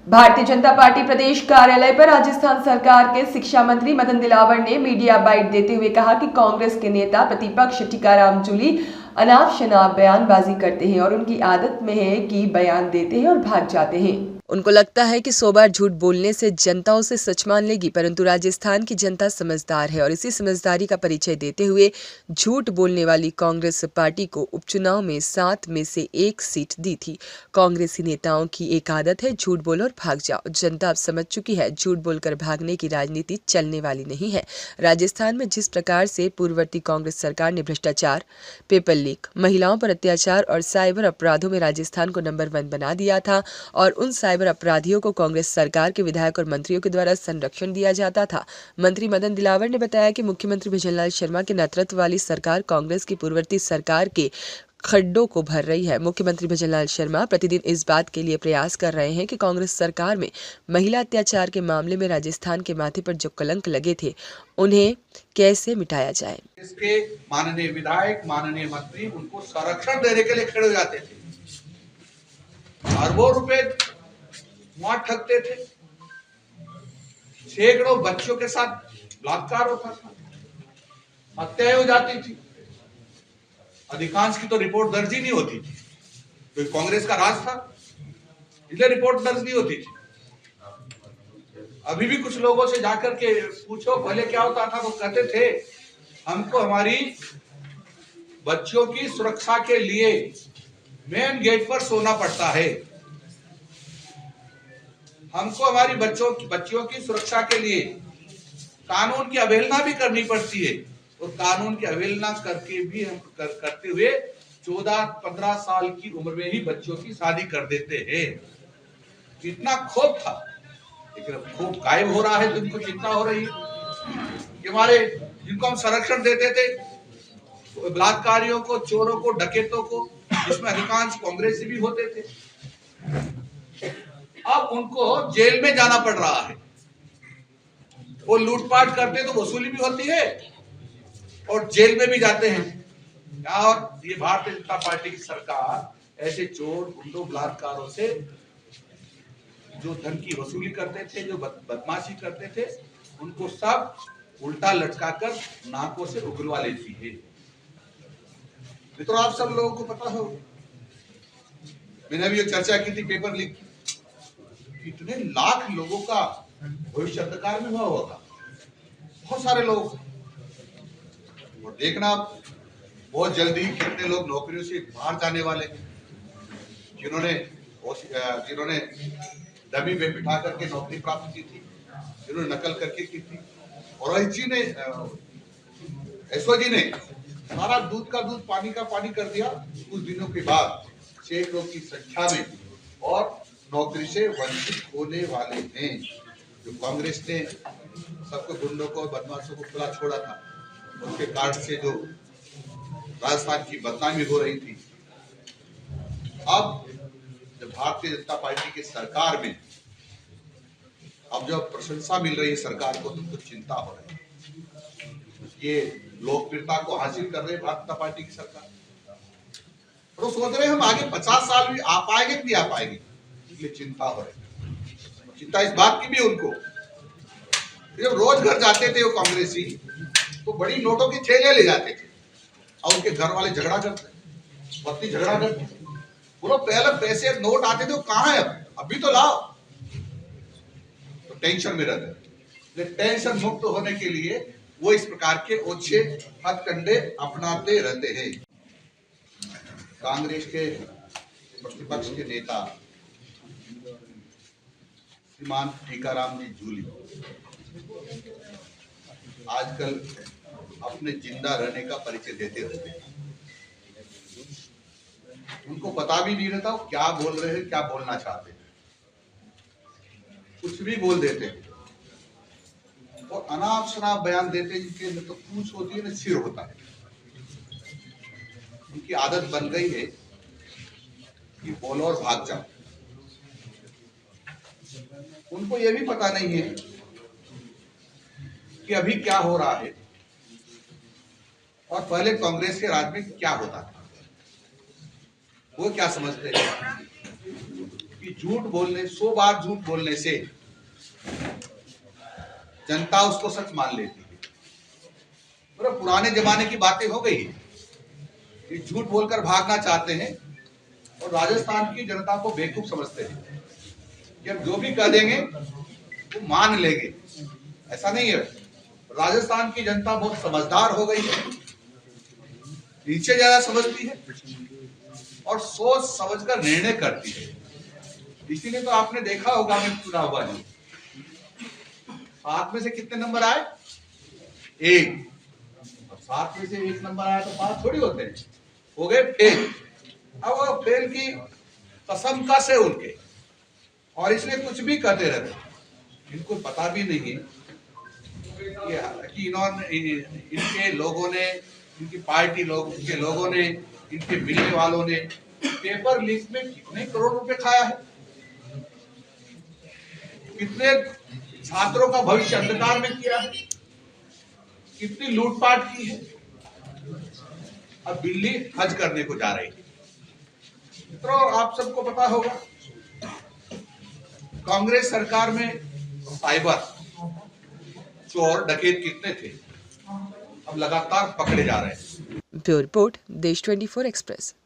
Bharatiya Janata party प्रदेश कार्यालय पर राजस्थान सरकार के शिक्षा मंत्री मदन दिलावर ने मीडिया बाइट देते हुए कहा कि कांग्रेस के नेता प्रतिपक्ष टीकाराम जूली अनाप शनाप बयानबाजी करते हैं और उनकी आदत में है कि बयान देते हैं और भाग जाते हैं। उनको लगता है कि 100 बार झूठ बोलने से जनता उसे सच मान लेगी, परंतु राजस्थान की जनता समझदार है और इसी समझदारी का परिचय देते हुए झूठ बोलने वाली कांग्रेस पार्टी को उपचुनाव में 7 में से 1 सीट दी थी। कांग्रेसी नेताओं की एक आदत है, झूठ बोलो और भाग जाओ। जनता अब समझ चुकी है, झूठ बोलकर भागने की राजनीति चलने वाली नहीं है। राजस्थान में जिस प्रकार से पूर्ववर्ती कांग्रेस सरकार ने भ्रष्टाचार, पेपर लीक, महिलाओं पर अत्याचार और साइबर अपराधों में राजस्थान को नंबर 1 बना दिया था और उन साइबर अपराधियों को कांग्रेस सरकार के विधायक और मंत्रियों के द्वारा संरक्षण दिया जाता था। मंत्री मदन दिलावर ने बताया कि मुख्यमंत्री भजनलाल शर्मा के नेतृत्व वाली सरकार कांग्रेस की पूर्ववर्ती सरकार के खड्डों को भर रही है। मुख्यमंत्री भजनलाल शर्मा प्रतिदिन इस बात के लिए प्रयास कर रहे हैं कि कांग्रेस सरकार में महिला अत्याचार के मामले में राजस्थान के माथे पर जो कलंक लगे थे उन्हें कैसे मिटाया जाए। इसके माननीय विधायक, माननीय मंत्री उनको संरक्षण देने के लिए खड़े हो जाते थे, अरबों रुपए वहां ठगते थे, सैकड़ों बच्चों के साथ बलात्कार होता था, हत्याएं हो जाती थी, अधिकांश की तो रिपोर्ट दर्ज ही नहीं होती थी। तो कांग्रेस का राज था, इसलिए रिपोर्ट दर्ज नहीं होती थी। अभी भी कुछ लोगों से जाकर के पूछो पहले क्या होता था, वो कहते थे हमको हमारी बच्चों की सुरक्षा के लिए मेन गेट पर सोना पड़ता है, हमको हमारी बच्चियों की सुरक्षा के लिए कानून की अवहेलना भी करनी पड़ती है और कानून की अवहेलना करके भी हम करते हुए 14-15 साल की उम्र में ही बच्चों की शादी कर देते हैं। इतना क्षोभ था, लेकिन अब क्षोभ गायब हो रहा है तो इनको चिंता हो रही है कि हमारे जिनको हम संरक्षण देते थे, बलात्कारियों को, चोरों को, डकैतों को, जिसमें अधिकांश कांग्रेसी भी होते थे, अब उनको जेल में जाना पड़ रहा है। वो लूटपाट करते तो वसूली भी होती है और जेल में भी जाते हैं। और ये भारतीय जनता पार्टी की सरकार ऐसे चोर, गुंडों, बलात्कारों से जो धन की वसूली करते थे, जो बदमाशी करते थे, उनको सब उल्टा लटकाकर नाकों से उगलवा लेती है। मित्रों, आप सब लोगों को पता हो, मैंने अभी ये चर्चा की थी पेपर लीक की, कितने लाख लोगों का भविष्य अंधकार में हुआ होगा, बहुत सारे लोग। और देखना बहुत जल्दी कितने लोग नौकरियों से बाहर जाने वाले, जिन्होंने डमी पे बिठा करके नौकरी प्राप्त की थी, जिन्होंने नकल करके की थी। और एसओजी ने सारा दूध का दूध, पानी का पानी कर दिया कुछ दिनों के बाद, सैकड़ों की संख्या में, और नौकरी से वंचित होने वाले हैं। जो कांग्रेस ने सबको, गुंडों को, बदमाशों को खुला छोड़ा था, उसके कारण से जो राजस्थान की बदनामी हो रही थी, अब जब भारतीय जनता पार्टी की सरकार में अब जब प्रशंसा मिल रही है सरकार को, तो चिंता हो रही है। ये लोकप्रियता को हासिल कर रहे भारतीय जनता पार्टी की सरकार, तो सोच रहे हम आगे 50 साल भी आ पाएंगे कि नहीं आ पाएंगे, इसलिए चिंता हो रही। चिंता इस बात की भी उनको, जब रोज घर जाते थे वो कांग्रेसी, तो बड़ी नोटों की थैलियां ले जाते थे और उनके घर वाले झगड़ा करते, पत्नी झगड़ा करते, बोलो पहले पैसे नोट आते थे वो कहाँ है, अभी तो लाओ। तो टेंशन में रहते, टेंशन मुक्त होने के लिए वो इस प्रकार के ओछे हथकंडे अपनाते रहते हैं। कांग्रेस के प्रतिपक्ष के नेता श्रीमान टीकाराम जी जूली आजकल अपने जिंदा रहने का परिचय देते रहते हैं। उनको पता भी नहीं रहता वो क्या बोल रहे हैं, क्या बोलना चाहते हैं, कुछ भी बोल देते हैं और अनाप शनाप बयान देते हैं, जिनके न तो पूंछ होती है न सिर होता है। उनकी आदत बन गई है कि बोलो और भाग जाओ। उनको यह भी पता नहीं है कि अभी क्या हो रहा है और पहले कांग्रेस के राज में क्या होता था। वो क्या समझते हैं कि झूठ बोलने 100 बार झूठ बोलने से जनता उसको सच मान लेती है। मतलब पुराने जमाने की बातें हो गई कि झूठ बोलकर भागना चाहते हैं और राजस्थान की जनता को बेवकूफ समझते हैं कि हम जो भी कह देंगे वो मान लेंगे। ऐसा नहीं है। राजस्थान की जनता बहुत समझदार हो गई है, नीचे ज्यादा समझती है और सोच समझकर निर्णय करती है। इसीलिए तो आपने देखा होगा मैं चुनाव हुआ नहीं, 7 में से कितने नंबर आए? 1। 7 में से 1 नंबर आया तो 5 थोड़ी होते हैं, हो गए फेल। अब वो फेल की कसम कस है उनके, और इसलिए कुछ भी करते रहते। इनको पता भी नहीं है कि इन्होंने, इनके लोगों ने, इनकी पार्टी के लोगों ने, इनके मिलने वालों ने पेपर लीक में कितने करोड़ रुपए खाया है, कितने छात्रों का भविष्य अंधकार में किया है, कितनी लूटपाट की है। अब दिल्ली हज करने को जा रही है। तो आप सबको पता होगा कांग्रेस सरकार में साइबर चोर डकैत कितने थे, अब लगातार पकड़े जा रहे हैं। ब्यूरो रिपोर्ट, देश 24 एक्सप्रेस।